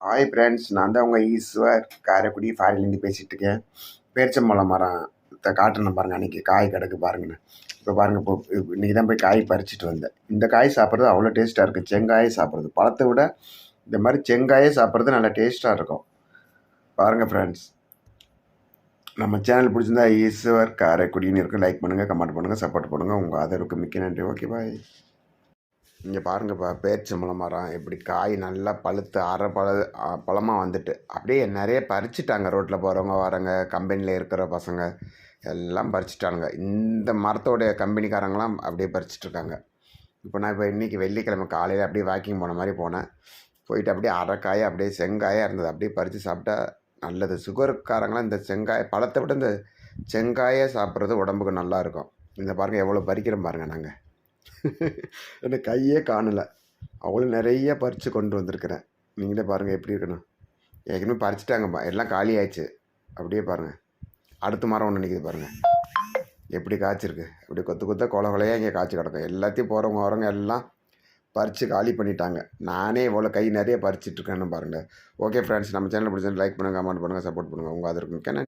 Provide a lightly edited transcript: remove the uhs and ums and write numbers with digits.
Hi friends, நான் தான் உங்கள் ஈஸ்வர் காரைக்குடி ஃபாரின்லேருந்து பேசிகிட்டு இருக்கேன். பேரிச்சம்பழம் மரம் காட்டுனேன் பாருங்கள், அன்றைக்கி காய் கிடக்கு பாருங்கண்ணே. இப்போ பாருங்கள், இப்போ இன்றைக்கி தான் போய் காய் பறிச்சுட்டு வந்தேன். இந்த காய் சாப்பிட்றது அவ்வளோ டேஸ்ட்டாக இருக்குது. செங்காயை சாப்பிட்றது பழத்தை விட இந்த மாதிரி செங்காயை சாப்பிட்றது நல்லா டேஸ்ட்டாக இருக்கும். பாருங்கள் ஃப்ரெண்ட்ஸ், நம்ம சேனல் பிடிச்சிருந்தா ஈஸ்வர் காரைக்குடின்னு இருக்குது. லைக் பண்ணுங்கள், கமெண்ட் பண்ணுங்கள், சப்போர்ட் பண்ணுங்கள். உங்கள் ஆதரவுக்கு மிக்க நன்றி. Okay bye. இங்கே பாருங்கப்பா, பேரிச்சம்பழம் மரம் எப்படி காய் நல்லா பழுத்து அரை பழமாக வந்துட்டு அப்படியே நிறைய பறிச்சிட்டாங்க. ரோட்டில் போகிறவங்க வரவங்க, கம்பெனியில் இருக்கிற பசங்க எல்லாம் பறிச்சிட்டானுங்க. இந்த மரத்தோடைய கம்பெனிக்காரங்களாம் அப்படியே பறிச்சிட்ருக்காங்க. இப்போ இன்றைக்கி வெள்ளிக்கிழமை காலையில் அப்படியே வாக்கிங் போன மாதிரி போனேன். போயிட்டு அப்படியே அரைக்காயை அப்படியே செங்காயாக இருந்தது, அப்படியே பறித்து சாப்பிட்டா நல்லது. சுகருக்காரங்களாம் இந்த பழத்தை விட இந்த செங்காயை சாப்பிட்றது உடம்புக்கு நல்லாயிருக்கும். இந்த பாருங்கள் எவ்வளோ பறிக்கிறோம் பாருங்கள். நாங்கள் எனக்கு கையே காணலை, அவ்வளோ நிறைய பறித்து கொண்டு வந்திருக்கிறேன். நீங்களே பாருங்கள் எப்படி இருக்கணும். ஏற்கனவே பறிச்சிட்டாங்கப்பா, எல்லாம் காலி ஆயிடுச்சு. அப்படியே பாருங்கள், அடுத்த மரம் ஒன்று நிற்கிது பாருங்கள், எப்படி காய்ச்சிருக்கு. இப்படி கொத்து கொத்த கொலையாக இங்கே காய்ச்சி கிடக்கும். எல்லாத்தையும் போகிறவங்க வரவங்க எல்லாம் பறித்து காலி பண்ணிட்டாங்க. நானே இவ்வளோ கை நிறைய பறிச்சிட்ருக்கேன்னு பாருங்கள். ஓகே ஃப்ரெண்ட்ஸ், நம்ம சேனல் பிடிச்சா லைக் பண்ணுங்கள், கமெண்ட் பண்ணுங்கள், சப்போர்ட் பண்ணுங்கள். உங்கள் அது இருக்கும்.